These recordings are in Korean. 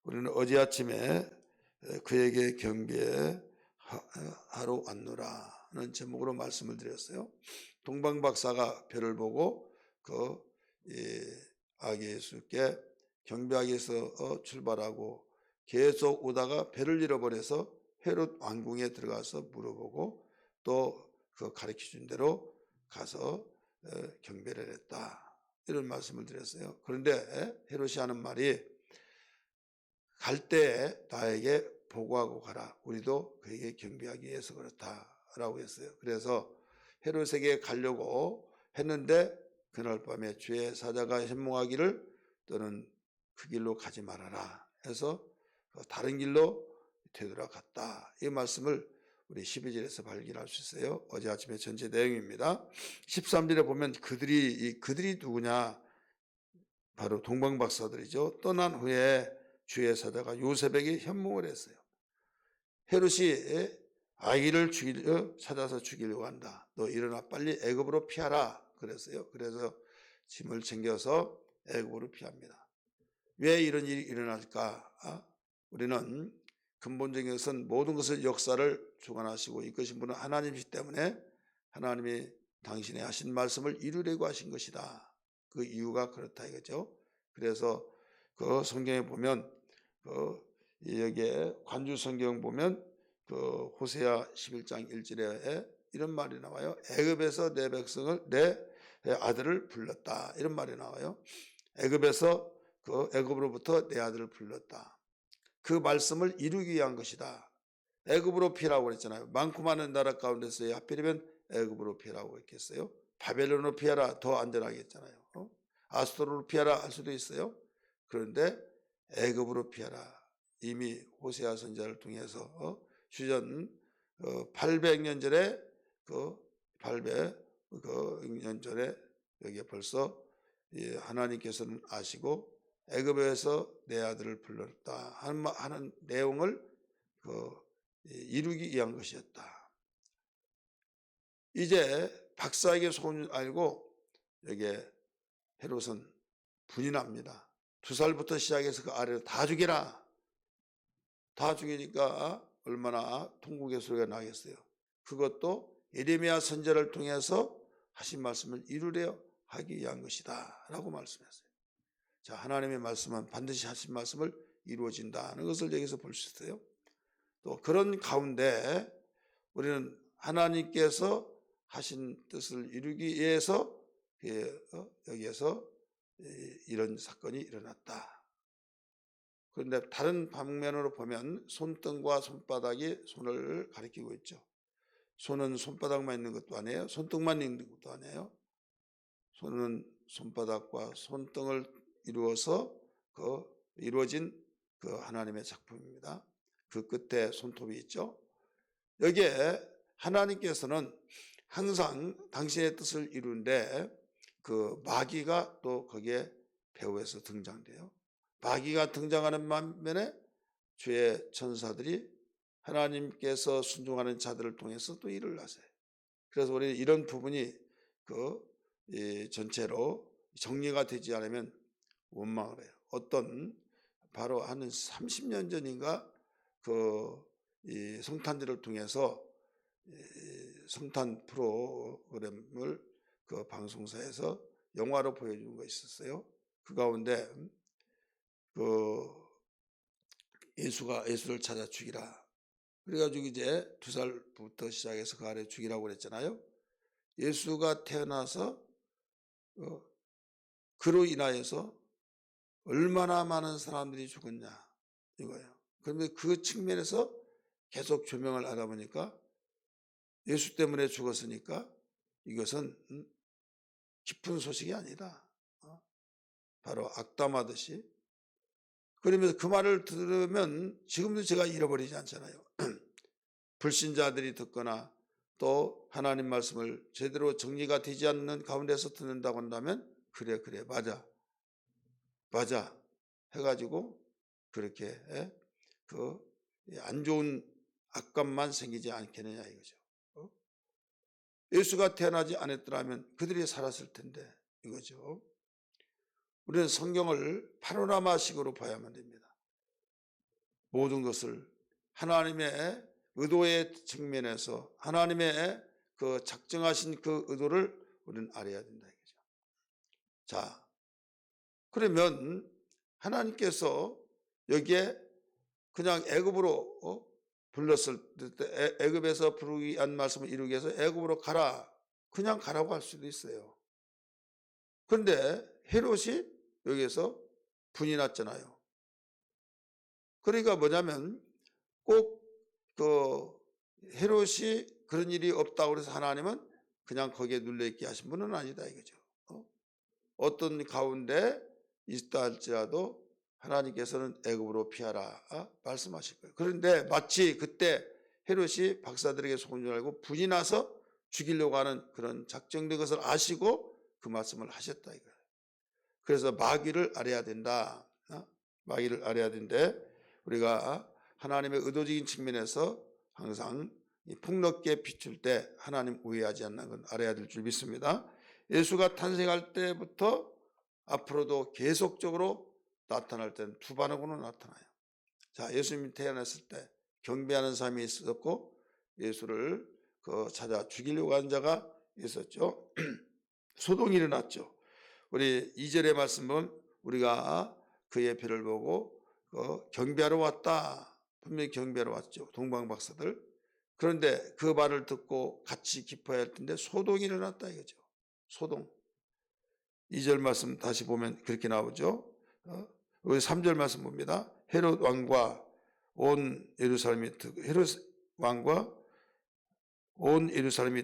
우리는 어제 아침에 그에게 경배하러 왔노라는 제목으로 말씀을 드렸어요. 동방 박사가 별을 보고 아기 예수께 경배하기 위해서 출발하고 계속 오다가 배를 잃어버려서 헤롯 왕궁에 들어가서 물어보고 또 그 가르쳐 준 대로 가서 경배를 했다. 이런 말씀을 드렸어요. 그런데 헤롯이 하는 말이 갈 때 나에게 보고하고 가라. 우리도 그에게 경배하기 위해서 그렇다라고 했어요. 그래서 헤롯에게 가려고 했는데 그날 밤에 주의 사자가 현몽하기를 너는 그 길로 가지 말아라 해서 다른 길로 되돌아갔다. 이 말씀을 우리 12절에서 발견할 수 있어요. 어제 아침에 전체 내용입니다. 13절에 보면 그들이 누구냐? 바로 동방박사들이죠. 떠난 후에 주의 사자가 요셉에게 현몽을 했어요. 헤롯이 아기를 찾아서 죽이려고 한다. 너 일어나 빨리 애굽으로 피하라 그랬어요. 그래서 짐을 챙겨서 애굽으로 피합니다. 왜 이런 일이 일어날까? 우리는 근본적인 것은 모든 것을 역사를 주관하시고 이끄신 분은 하나님이시기 때문에 하나님이 당신의 하신 말씀을 이루려고 하신 것이다. 그 이유가 그렇다 이거죠. 그래서 그 성경에 보면 여기에 관주 성경 보면 호세아 11장 1절에 이런 말이 나와요. 애굽에서 내 백성을 내 아들을 불렀다. 이런 말이 나와요. 애굽에서 애굽으로부터 내 아들을 불렀다. 그 말씀을 이루기 위한 것이다. 애굽으로 피라고 그랬잖아요. 많고 많은 나라 가운데서 하필이면 애굽으로 피라고 했겠어요. 바벨론으로 피하라 더 안전하겠잖아요. 아수르로 피하라 할 수도 있어요. 그런데 애굽으로 피하라. 이미 호세아 선지자를 통해서 주전 800년 전에 800년 전에 여기에 벌써 하나님께서는 아시고 애굽에서 내 아들을 불렀다 하는 내용을 이루기 위한 것이었다. 이제 박사에게 소문을 알고 여기에 헤롯은 분이 납니다. 2살부터 시작해서 그 아래를 다 죽여라. 다 죽이니까 얼마나 통곡의 소리가 나겠어요. 그것도 예레미야 선지자를 통해서 하신 말씀을 이루려 하기 위한 것이다 라고 말씀했어요. 자, 하나님의 말씀은 반드시 하신 말씀을 이루어진다는 것을 여기서 볼 수 있어요. 또 그런 가운데 우리는 하나님께서 하신 뜻을 이루기 위해서 여기에서 이런 사건이 일어났다. 그런데 다른 방면으로 보면 손등과 손바닥이 손을 가리키고 있죠. 손은 손바닥만 있는 것도 아니에요. 손등만 있는 것도 아니에요. 손은 손바닥과 손등을 이루어서 이루어진 하나님의 작품입니다. 그 끝에 손톱이 있죠. 여기에 하나님께서는 항상 당신의 뜻을 이루는데 마귀가 또 거기에 배후에서 등장돼요. 마귀가 등장하는 반면에 주의 천사들이 하나님께서 순종하는 자들을 통해서 또 일을 하세요. 그래서 우리는 이런 부분이 전체로 정리가 되지 않으면 원망을 해요. 바로 한 30년 전인가 이 성탄절을 통해서 성탄 프로그램을 방송사에서 영화로 보여준 거 있었어요. 그 가운데 예수를 찾아 죽이라. 그래가지고 이제 2살부터 시작해서 그 아래 죽이라고 그랬잖아요. 예수가 태어나서 그로 인하여서 얼마나 많은 사람들이 죽었냐 이거예요. 그런데 그 측면에서 계속 조명을 하다 보니까 예수 때문에 죽었으니까 이것은 기쁜 소식이 아니다. 바로 악담하듯이. 그러면서 그 말을 들으면 지금도 제가 잃어버리지 않잖아요. 불신자들이 듣거나 또 하나님 말씀을 제대로 정리가 되지 않는 가운데서 듣는다고 한다면 그래 맞아 해가지고 그렇게 안 좋은 악감만 생기지 않겠느냐 이거죠. 예수가 태어나지 않았더라면 그들이 살았을 텐데 이거죠. 우리는 성경을 파노라마식으로 봐야만 됩니다. 모든 것을 하나님의 의도의 측면에서 하나님의 그 작정하신 그 의도를 우리는 알아야 된다 이거죠. 자, 그러면 하나님께서 여기에 그냥 애굽으로 불렀을 때 애굽에서 부르기 위한 말씀을 이루기 위해서 애굽으로 가라, 그냥 가라고 할 수도 있어요. 그런데 헤롯이 여기에서 분이 났잖아요. 그러니까 뭐냐면 꼭 그 헤롯이 그런 일이 없다고 해서 하나님은 그냥 거기에 눌려있게 하신 분은 아니다 이거죠. 어떤 가운데 있다 할지라도 하나님께서는 애굽으로 피하라 말씀하실 거예요. 그런데 마치 그때 헤롯이 박사들에게 속은 줄 알고 분이 나서 죽이려고 하는 그런 작정된 것을 아시고 그 말씀을 하셨다 이거예요. 그래서 마귀를 알아야 된다. 마귀를 알아야 된대. 우리가 하나님의 의도적인 측면에서 항상 폭넓게 비출 때 하나님 우회하지 않는 건 알아야 될 줄 믿습니다. 예수가 탄생할 때부터 앞으로도 계속적으로 나타날 때는 두 반으로는 나타나요. 자, 예수님이 태어났을 때 경배하는 사람이 있었고 예수를 찾아 죽이려고 한 자가 있었죠. 소동이 일어났죠. 우리 2절의 말씀은 우리가 그의 배를 보고 경배하러 왔다. 분명히 경배하러 왔죠. 동방박사들. 그런데 그 말을 듣고 같이 기뻐해야 할 텐데 소동이 일어났다 이거죠. 소동. 2절 말씀 다시 보면 그렇게 나오죠. 우리 3절 말씀 봅니다. 헤롯 왕과 온 예루살렘이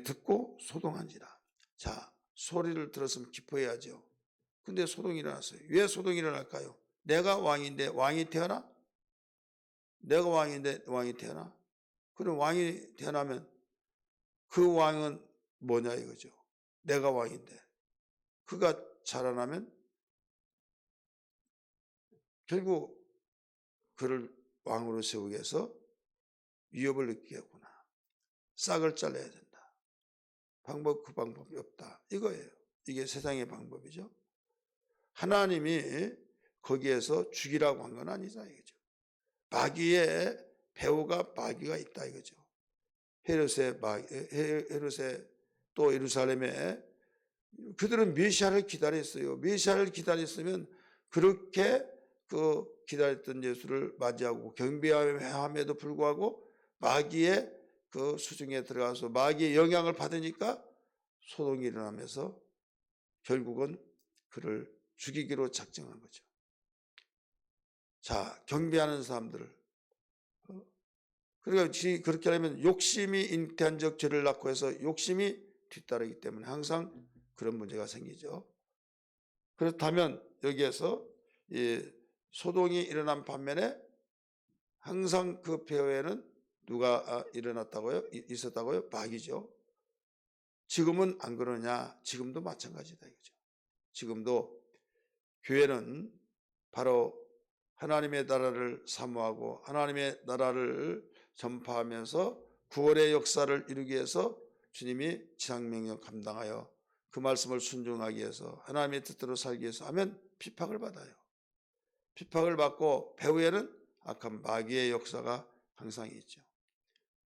듣고 소동한지라. 자, 소리를 들었으면 기뻐해야죠. 근데 소동이 일어났어요. 왜 소동이 일어날까요? 내가 왕인데 왕이 태어나? 내가 왕인데 왕이 태어나? 그럼 왕이 태어나면 그 왕은 뭐냐 이거죠. 내가 왕인데 그가 자라나면 결국 그를 왕으로 세우기 위해서 위협을 느끼겠구나. 싹을 잘라야 된다. 그 방법이 없다. 이거예요. 이게 세상의 방법이죠. 하나님이 거기에서 죽이라고 한 건 아니다 이거죠. 마귀의 배후가 마귀가 있다 이거죠. 헤롯의 또 예루살렘에 그들은 메시아를 기다렸어요. 메시아를 기다렸으면 그렇게 기다렸던 예수를 맞이하고 경배함에도 불구하고 마귀의 수중에 들어가서 마귀의 영향을 받으니까 소동이 일어나면서 결국은 그를 죽이기로 작정한 거죠. 자, 경배하는 사람들을 그러니까 그렇게 하면 욕심이 잉태한 적 죄를 낳고 해서 욕심이 뒤따르기 때문에 항상 그런 문제가 생기죠. 그렇다면 여기에서 소동이 일어난 반면에 항상 그 배후에는 누가 있었다고요? 마귀죠. 지금은 안 그러냐? 지금도 마찬가지다 이거죠. 지금도 교회는 바로 하나님의 나라를 사모하고 하나님의 나라를 전파하면서 구원의 역사를 이루기 위해서 주님이 지상명령 감당하여 그 말씀을 순종하기 위해서 하나님의 뜻대로 살기 위해서 하면 핍박을 받아요. 핍박을 받고 배후에는 악한 마귀의 역사가 항상 있죠.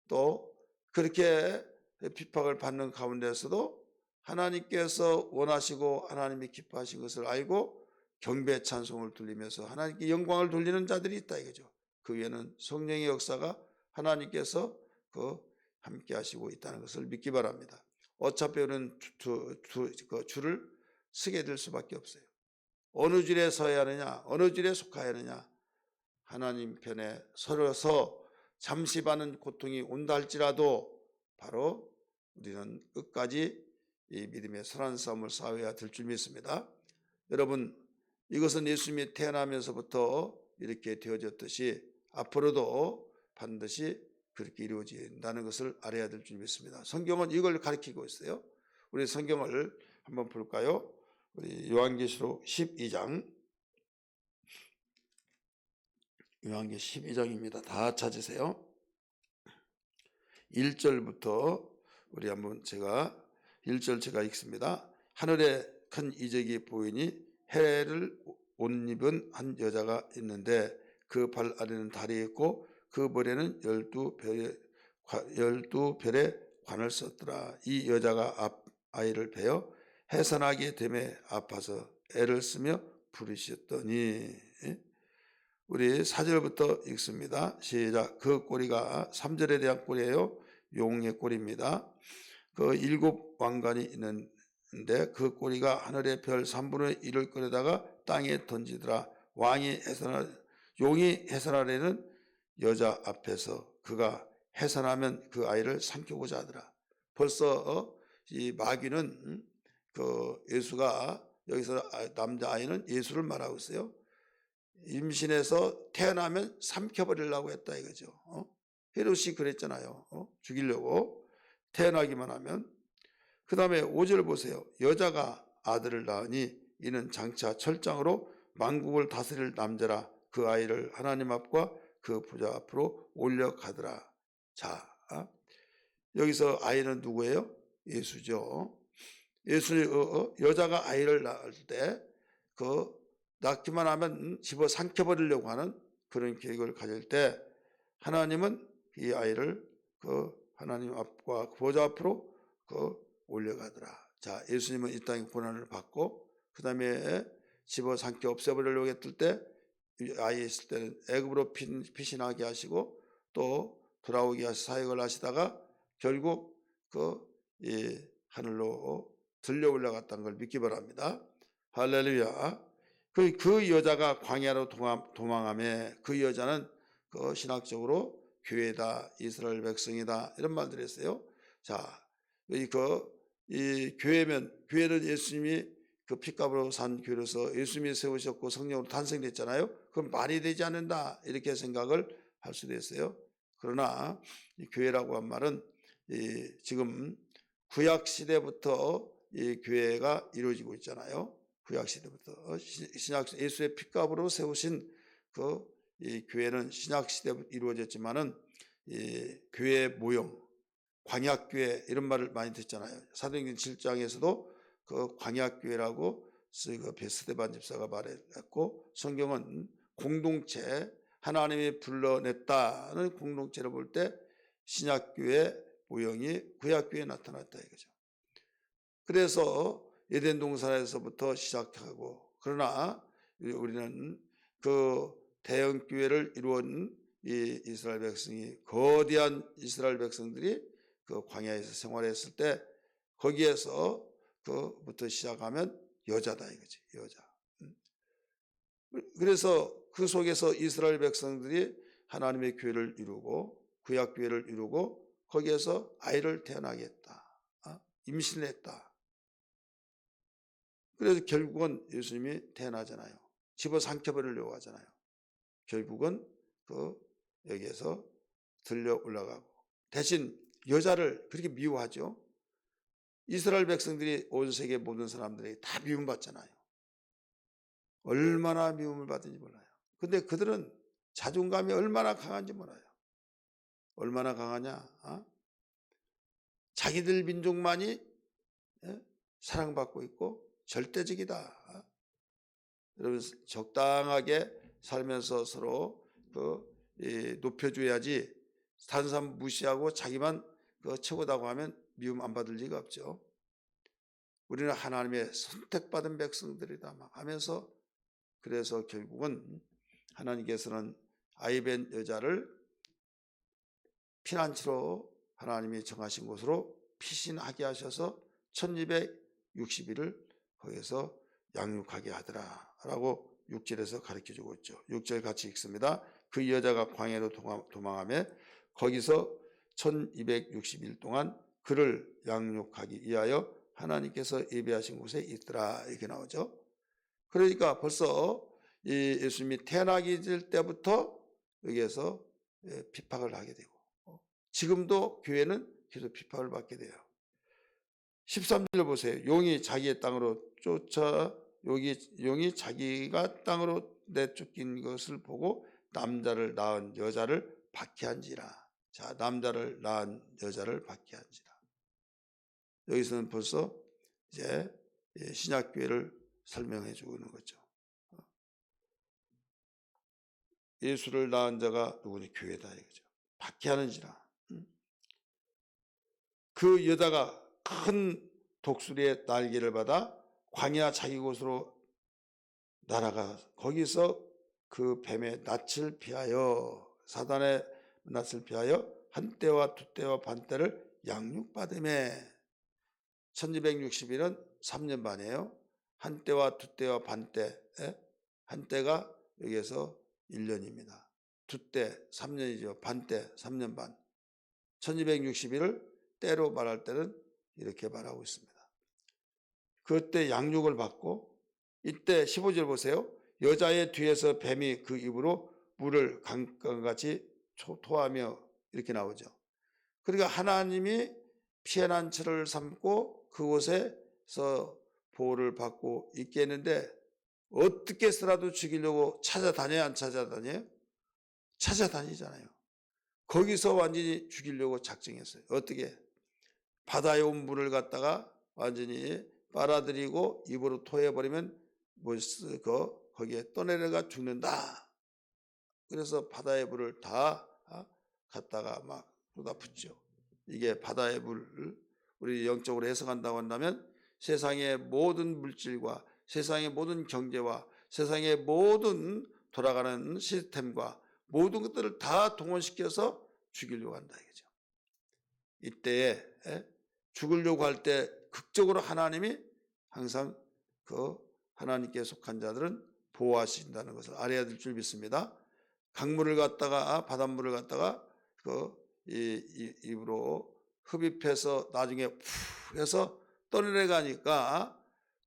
또 그렇게 핍박을 받는 가운데서도 하나님께서 원하시고 하나님이 기뻐하신 것을 알고 경배 찬송을 돌리면서 하나님께 영광을 돌리는 자들이 있다 이거죠. 그 위에는 성령의 역사가 하나님께서 함께 하시고 있다는 것을 믿기 바랍니다. 어차피 우리는 줄을 서게 될 수밖에 없어요. 어느 줄에 서야 하느냐, 어느 줄에 속하야 하느냐, 하나님 편에 서서 잠시 받는 고통이 온다 할지라도 바로 우리는 끝까지 이 믿음의 선한 싸움을 싸워야 될 줄 믿습니다. 여러분, 이것은 예수님이 태어나면서부터 이렇게 되어졌듯이 앞으로도 반드시 그렇게 이루어진다는 것을 알아야 될 줄 믿습니다. 성경은 이걸 가르치고 있어요. 우리 성경을 한번 볼까요? 우리 요한계시록 12장, 요한계시록 12장입니다. 다 찾으세요. 1절부터 우리 한번 1절 제가 읽습니다. 하늘에 큰 이적이 보이니 해를 옷 입은 한 여자가 있는데 그 발 아래는 달이 있고 그 머리에는 12별의 관을 썼더라. 이 여자가 아이를 베어 해산하게 됨에 아파서 애를 쓰며 부르셨더니, 우리 4절부터 읽습니다. 시작. 그 꼬리가 3절에 대한 꼬리예요. 용의 꼬리입니다. 그 7왕관이 있는데 그 꼬리가 하늘의 별 3분의 1을 끌어다가 땅에 던지더라. 용이 해산하려는 여자 앞에서 그가 해산하면 그 아이를 삼키고자 하더라. 벌써 이 마귀는 그 예수가 여기서 남자 아이는 예수를 말하고 있어요. 임신해서 태어나면 삼켜버리려고 했다 이거죠. 헤롯이 그랬잖아요. 죽이려고 태어나기만 하면. 그 다음에 5절 보세요. 여자가 아들을 낳으니 이는 장차 철장으로 만국을 다스릴 남자라. 그 아이를 하나님 앞과 그 보좌 앞으로 올려가더라. 자, 여기서 아이는 누구예요? 예수죠. 여자가 아이를 낳을 때 낳기만 하면 집어 삼켜버리려고 하는 그런 계획을 가질 때 하나님은 이 아이를 하나님 앞과 보좌 앞으로 올려가더라. 자, 예수님은 이 땅에 고난을 받고 그 다음에 집어 삼켜 없애버리려고 했을 때 아이 있을 때는 애굽으로 피신하게 하시고 또 돌아오게 하시 사역을 하시다가 결국 이 하늘로 들려 올라갔다는 걸 믿기 바랍니다. 할렐루야. 그 여자가 광야로 도망하며 그 여자는 신학적으로 교회다, 이스라엘 백성이다 이런 말들을 했어요. 자, 이 교회는 예수님이 그 핏값으로 산 교회로서 예수님이 세우셨고 성령으로 탄생됐잖아요. 그럼 말이 되지 않는다 이렇게 생각을 할 수도 있어요. 그러나 이 교회라고 한 말은 지금 구약 시대부터 이 교회가 이루어지고 있잖아요. 구약 시대부터 신약 예수의 핏값으로 세우신 이 교회는 신약 시대부터 이루어졌지만은 이 교회 모형, 광약교회 이런 말을 많이 듣잖아요. 사도행전 7장에서도 그 광약교회라고 베스데반 집사가 말했고 성경은 공동체 하나님이 불러냈다는 공동체를 볼 때 신약교회 모형이 구약교회에 나타났다 이거죠. 그래서 에덴 동산에서부터 시작하고 그러나 우리는 그 대형 교회를 이루은 이 이스라엘 백성이 거대한 이스라엘 백성들이 그 광야에서 생활했을 때 거기에서 그부터 시작하면 여자다 이거지 여자. 그래서 그 속에서 이스라엘 백성들이 하나님의 교회를 이루고 구약 교회를 이루고 거기에서 아이를 태어나게 했다. 임신을 했다. 그래서 결국은 예수님이 태어나잖아요. 집어 삼켜버리려고 하잖아요. 결국은 여기에서 들려 올라가고 대신 여자를 그렇게 미워하죠. 이스라엘 백성들이 온 세계 모든 사람들에게 다 미움받잖아요. 얼마나 미움을 받은지 몰라요. 근데 그들은 자존감이 얼마나 강한지 몰라요. 얼마나 강하냐? 자기들 민족만이 사랑받고 있고 절대적이다. 여러분 적당하게 살면서 서로 높여줘야지 다른 사람 무시하고 자기만 최고다고 하면 미움 안 받을 리가 없죠. 우리는 하나님의 선택받은 백성들이다 막 하면서 그래서 결국은 하나님께서는 아이벤 여자를 피난처로 하나님이 정하신 곳으로 피신하게 하셔서 1260일을 거기서 양육하게 하더라 라고 6절에서 가르쳐주고 있죠. 6절 같이 읽습니다. 그 여자가 광야로 도망하며 거기서 1260일 동안 그를 양육하기 위하여 하나님께서 예비하신 곳에 있더라 이렇게 나오죠. 그러니까 벌써 이 예수님이 태어나기 전 때부터 여기에서 핍박을 하게 되고 지금도 교회는 계속 핍박을 받게 돼요. 13절 보세요. 용이 자기의 땅으로 용이 자기가 땅으로 내쫓긴 것을 보고 남자를 낳은 여자를 박해한지라. 자, 남자를 낳은 여자를 박해한지라. 여기서는 벌써 이제 신약교회를 설명해 주는 거죠. 예수를 낳은 자가 누구니? 교회다 이거죠. 박해하는지라. 그 여자가 큰 독수리의 날개를 받아 광야 자기 곳으로 날아가 거기서 그 뱀의 낯을 피하여, 사단의 낯을 피하여 한 때와 두 때와 반 때를 양육받음에. 1260일은 3년 반이에요. 한 때와 두 때와 반 때, 한 때가 여기에서 1년입니다. 두 때 3년이죠. 반 때 3년 반. 1260일을 때로 말할 때는 이렇게 말하고 있습니다. 그때 양육을 받고, 이때 15절 보세요. 여자의 뒤에서 뱀이 그 입으로 물을 강가같이 토하며, 이렇게 나오죠. 그러니까 하나님이 피해난 처를 삼고 그곳에서 보호를 받고 있게 했는데, 어떻게 해서라도 죽이려고 찾아다녀요? 안 찾아다녀요? 찾아다니잖아요. 거기서 완전히 죽이려고 작정했어요. 어떻게? 바다에 온 물을 갖다가 완전히 빨아들이고 입으로 토해버리면 거기에 떠내려가 죽는다. 그래서 바다의 물을 다 갖다가 막 쏟아붓죠. 이게 바다의 물을 우리 영적으로 해석한다고 한다면 세상의 모든 물질과 세상의 모든 경제와 세상의 모든 돌아가는 시스템과 모든 것들을 다 동원시켜서 죽이려고 한다 이거죠. 이때에 죽으려고 할 때 극적으로 하나님이 항상 그 하나님께 속한 자들은 보호하신다는 것을 알아야 될 줄 믿습니다. 강물을 갖다가, 바닷물을 갖다가 입으로 흡입해서 나중에 푸 해서 떠내려가니까,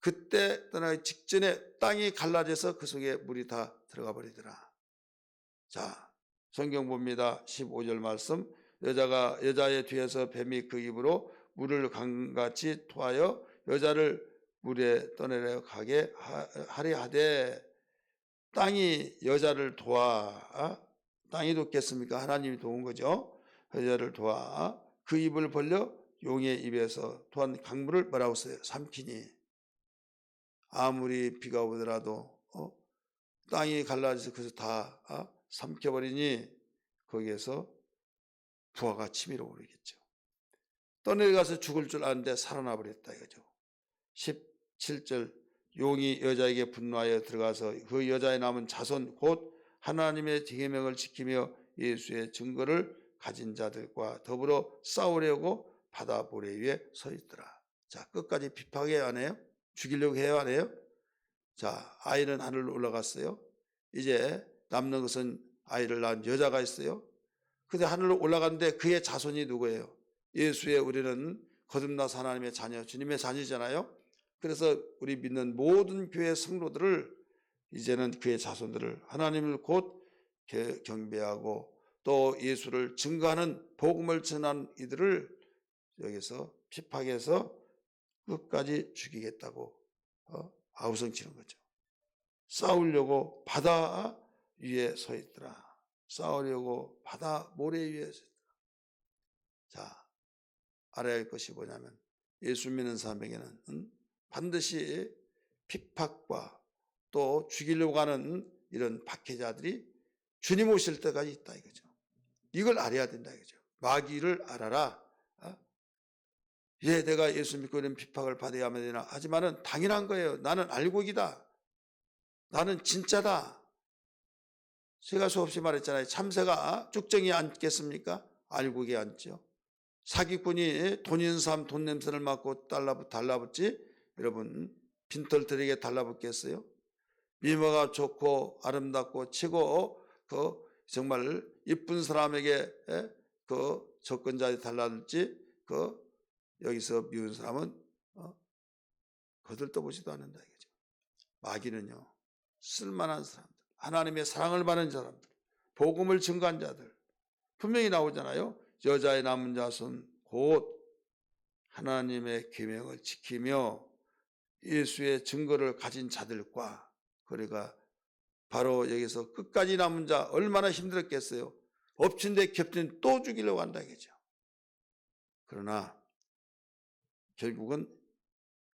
그때 떠나기 직전에 땅이 갈라져서 그 속에 물이 다 들어가 버리더라. 자, 성경 봅니다. 15절 말씀. 여자의 뒤에서 뱀이 그 입으로 물을 강같이 토하여 여자를 물에 떠내려 가게 하려 하되, 땅이 여자를 도와, 땅이 돕겠습니까? 하나님이 도운 거죠. 여자를 도와 그 입을 벌려 용의 입에서 또한 강물을 뭐라고 써요? 삼키니. 아무리 비가 오더라도 땅이 갈라져서 그래서 다 삼켜버리니 거기에서 부하가 치밀어 오르겠죠. 떠내려가서 죽을 줄 아는데 살아나 버렸다 이거죠. 17절. 용이 여자에게 분노하여 들어가서 그 여자의 남은 자손 곧 하나님의 계명을 지키며 예수의 증거를 가진 자들과 더불어 싸우려고 바다 모래 위에 서 있더라. 자, 끝까지 비판해야 하네요. 죽이려고 해야 하네요. 자, 아이는 하늘로 올라갔어요. 이제 남는 것은 아이를 낳은 여자가 있어요. 근데 하늘로 올라갔는데 그의 자손이 누구예요? 예수의, 우리는 거듭나서 하나님의 자녀, 주님의 자녀잖아요. 그래서 우리 믿는 모든 교회 성도들을, 이제는 그의 자손들을, 하나님을 곧 경배하고 또 예수를 증거하는, 복음을 전하는 이들을 여기서 핍박해서 끝까지 죽이겠다고 아우성치는 거죠. 싸우려고 바다 위에 서 있더라. 싸우려고 바다 모래 위에 서 있더라. 자, 알아야 할 것이 뭐냐면, 예수 믿는 사람에게는 반드시 핍박과 또 죽이려고 하는 이런 박해자들이 주님 오실 때까지 있다 이거죠. 이걸 알아야 된다 이거죠. 마귀를 알아라. 예, 내가 예수 믿고 이런 핍박을 받아야만 되나? 하지만은 당연한 거예요. 나는 알고기다. 나는 진짜다. 제가 수없이 말했잖아요. 참새가 쭉정이 앉겠습니까? 알고기 앉죠. 사기꾼이 돈 있는 사람 돈 냄새를 맡고 달라붙지? 여러분, 빈털들에게 달라붙겠어요? 미모가 좋고 아름답고 치고 정말 이쁜 사람에게 접근자에 달라들지, 여기서 미운 사람은 거들떠보지도 않는다 이거죠. 마귀는요, 쓸만한 사람들, 하나님의 사랑을 받는 사람들, 복음을 증거한 자들, 분명히 나오잖아요. 여자의 남은 자손 곧 하나님의 계명을 지키며 예수의 증거를 가진 자들과, 그러니까 바로 여기서 끝까지 남은 자, 얼마나 힘들었겠어요. 엎친 데 겹친 또 죽이려고 한다 이거죠. 그러나 결국은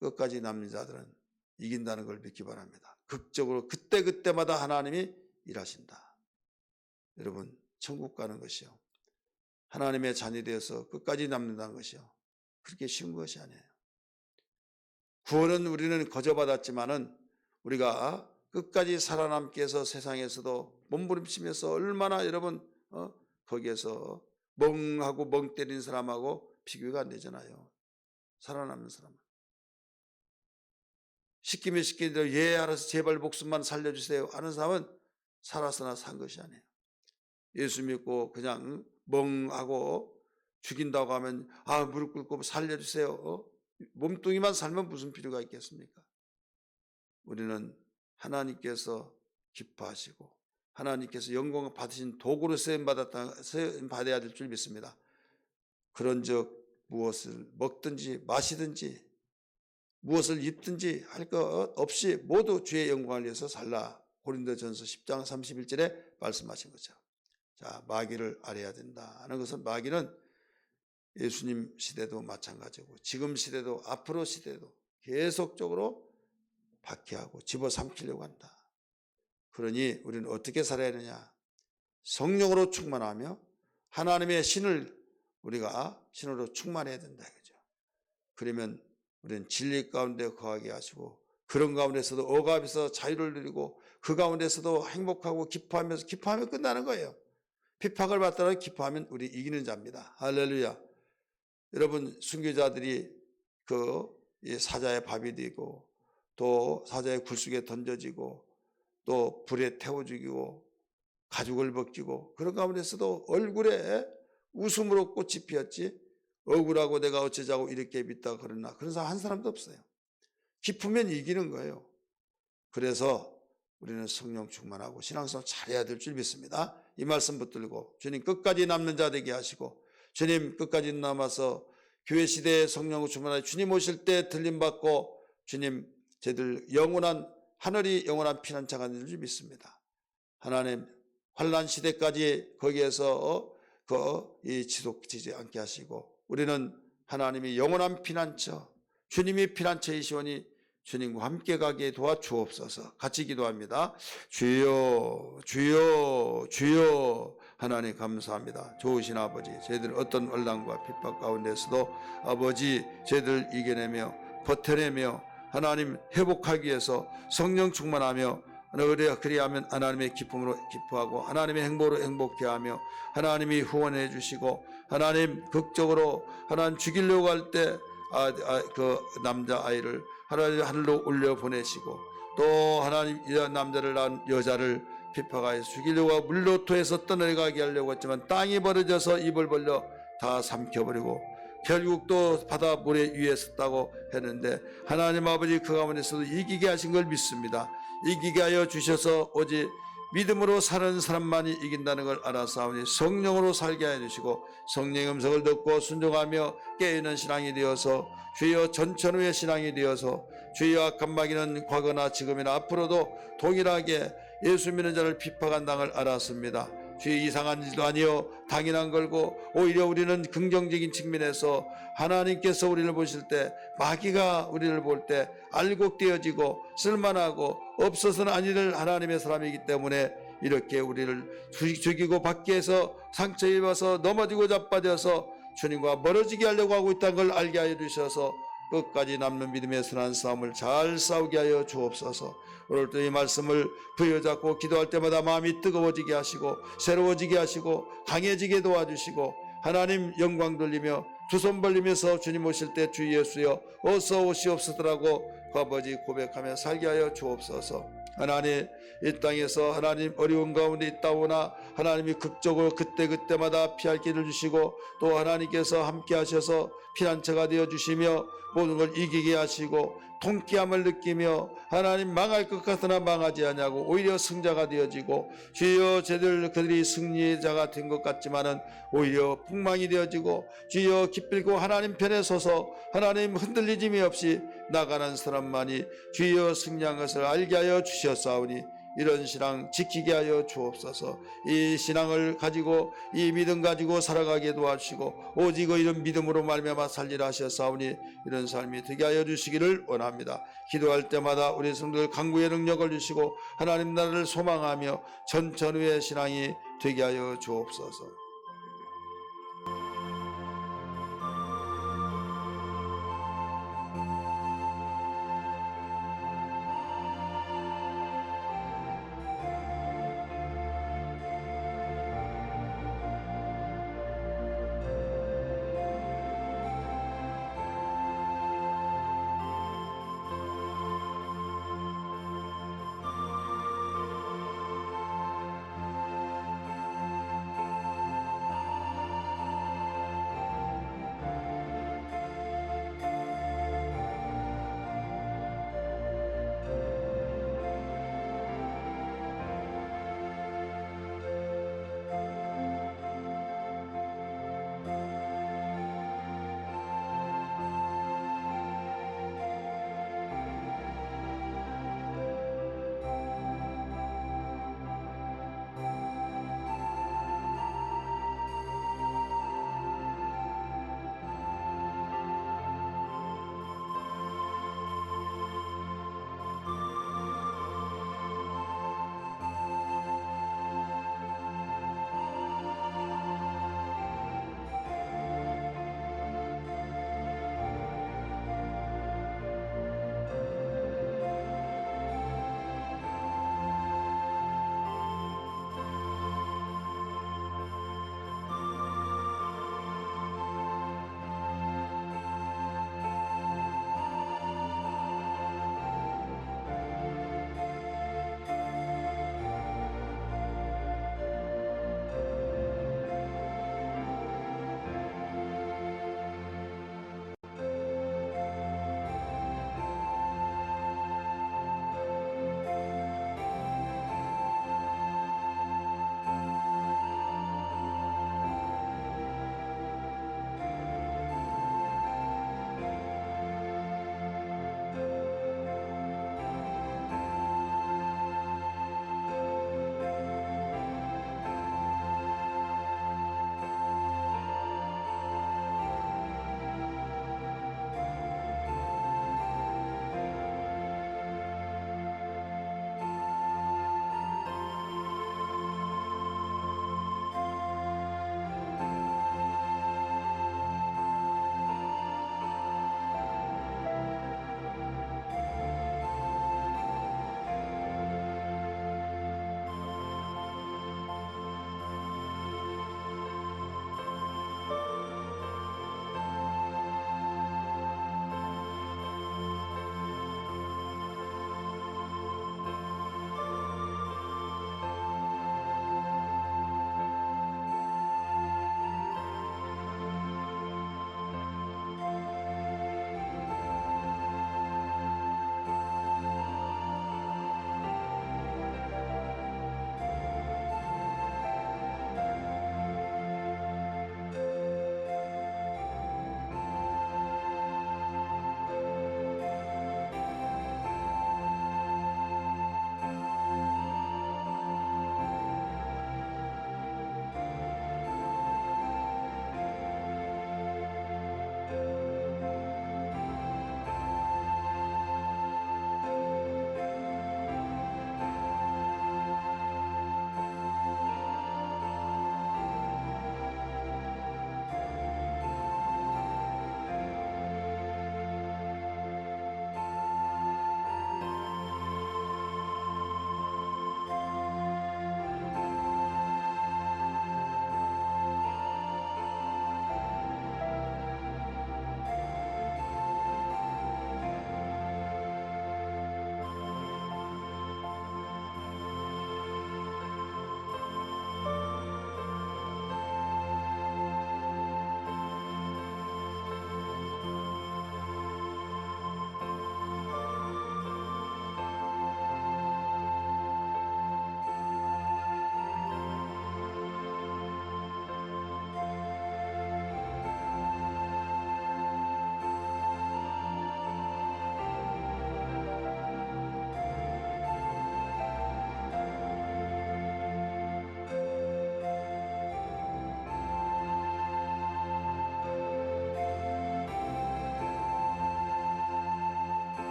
끝까지 남는 자들은 이긴다는 걸 믿기 바랍니다. 극적으로 그때그때마다 하나님이 일하신다. 여러분 천국 가는 것이요, 하나님의 자녀 되어서 끝까지 남는다는 것이요, 그렇게 쉬운 것이 아니에요. 구원은 우리는 거저받았지만은 우리가 끝까지 살아남기 위해서 세상에서도 몸부림치면서 얼마나 여러분 거기에서 멍하고 멍 때리는 사람하고 비교가 안 되잖아요. 살아남는 사람은 시키면 시키는 대로 예 알아서 제발 목숨만 살려주세요 하는 사람은 살아서나 산 것이 아니에요. 예수 믿고 그냥 멍하고 죽인다고 하면 무릎 꿇고 살려주세요. 몸뚱이만 살면 무슨 필요가 있겠습니까? 우리는 하나님께서 기뻐하시고 하나님께서 영광을 받으신 도구로 쓰임 받아야 될 줄 믿습니다. 그런즉 무엇을 먹든지 마시든지 무엇을 입든지 할 것 없이 모두 주의 영광을 위해서 살라. 고린도전서 10장 31절에 말씀하신 거죠. 자, 마귀를 알아야 된다 하는 것은, 마귀는 예수님 시대도 마찬가지고 지금 시대도 앞으로 시대도 계속적으로 박해하고 집어삼키려고 한다. 그러니 우리는 어떻게 살아야 하느냐? 성령으로 충만하며 하나님의 신을 우리가 신으로 충만해야 된다. 그죠? 그러면 우리는 진리 가운데 거하게 하시고 그런 가운데서도 억압에서 자유를 누리고 그 가운데서도 행복하고 기뻐하면 끝나는 거예요. 핍박을 받더라도 기뻐하면 우리 이기는 자입니다. 할렐루야. 여러분 순교자들이 사자의 밥이 되고 또 사자의 굴속에 던져지고 또 불에 태워 죽이고 가죽을 벗기고 그런 가운데서도 얼굴에 웃음으로 꽃이 피었지 억울하고 내가 어쩌자고 이렇게 믿다 그러나 그런 사람 한 사람도 없어요. 기쁘면 이기는 거예요. 그래서 우리는 성령 충만하고 신앙생활 잘해야 될 줄 믿습니다. 이 말씀 붙들고 주님 끝까지 남는 자 되게 하시고 주님 끝까지 남아서 교회 시대에 성령 충만하게 주님 오실 때 들림받고 주님 저희들 하늘이 영원한 피난처가 되는 줄 믿습니다. 하나님 환난 시대까지 거기에서 지속되지 않게 하시고 우리는 하나님이 영원한 피난처 주님이 피난처이시오니 주님과 함께 가게 도와주옵소서. 같이 기도합니다. 주여 주여 주여. 하나님 감사합니다. 좋으신 아버지, 저희들 어떤 언랑과 핍박 가운데서도 아버지 저희들 이겨내며 버텨내며 하나님 회복하기 위해서 성령 충만하며 그리하면 하나님의 기쁨으로 기뻐하고 하나님의 행복으로 행복해 하며 하나님이 후원해 주시고 하나님 극적으로 하나님 죽이려고 할 때 그 남자아이를 하나님 하늘로 올려 보내시고 또 하나님 남자를 낳은 여자를 핍박하여 죽이려고 물로토에서 떠내려가게 하려고 했지만 땅이 벌어져서 입을 벌려 다 삼켜버리고 결국 또 바다 모래 위에 섰다고 했는데 하나님 아버지 그 가운데서도 이기게 하신 걸 믿습니다. 이기게 하여 주셔서 오직 믿음으로 사는 사람만이 이긴다는 걸 알아사오니 성령으로 살게 하여 주시고 성령의 음성을 듣고 순종하며 깨어있는 신앙이 되어서 주여 전천후의 신앙이 되어서 주여 악한 마귀는 과거나 지금이나 앞으로도 동일하게 예수 믿는 자를 핍박한다는 걸 알았습니다. 주의 이상한 일도 아니요 당연한 걸고 오히려 우리는 긍정적인 측면에서 하나님께서 우리를 보실 때 마귀가 우리를 볼 때 알곡되어지고 쓸만하고 없어서는 아니될 하나님의 사람이기 때문에 이렇게 우리를 죽이고 밖에서 상처 입어서 넘어지고 자빠져서 주님과 멀어지게 하려고 하고 있다는 걸 알게 하여 주셔서 끝까지 남는 믿음의 선한 싸움을 잘 싸우게 하여 주옵소서. 오늘도 이 말씀을 부여잡고 기도할 때마다 마음이 뜨거워지게 하시고 새로워지게 하시고 강해지게 도와주시고 하나님 영광 돌리며 두 손 벌리면서 주님 오실 때 주 예수여 어서 오시옵소서라고 그 아버지 고백하며 살게 하여 주옵소서. 하나님 이 땅에서 하나님 어려운 가운데 있다오나 하나님이 극적으로 그때마다 피할 길을 주시고 또 하나님께서 함께 하셔서 피난처가 되어주시며 모든 걸 이기게 하시고 통쾌함을 느끼며 하나님 망할 것 같으나 망하지 않냐고 오히려 승자가 되어지고 주여 그들이 승리자가 된 것 같지만은 오히려 폭망이 되어지고 주여 기필고 하나님 편에 서서 하나님 흔들리짐이 없이 나가는 사람만이 주여 승리한 것을 알게 하여 주셨사오니 이런 신앙 지키게 하여 주옵소서. 이 신앙을 가지고 이 믿음 가지고 살아가게 도와주시고 오직 이런 믿음으로 말미암아 살리라 하셨사오니 이런 삶이 되게 하여 주시기를 원합니다. 기도할 때마다 우리 성도들 강구의 능력을 주시고 하나님 나라를 소망하며 전천후의 신앙이 되게 하여 주옵소서.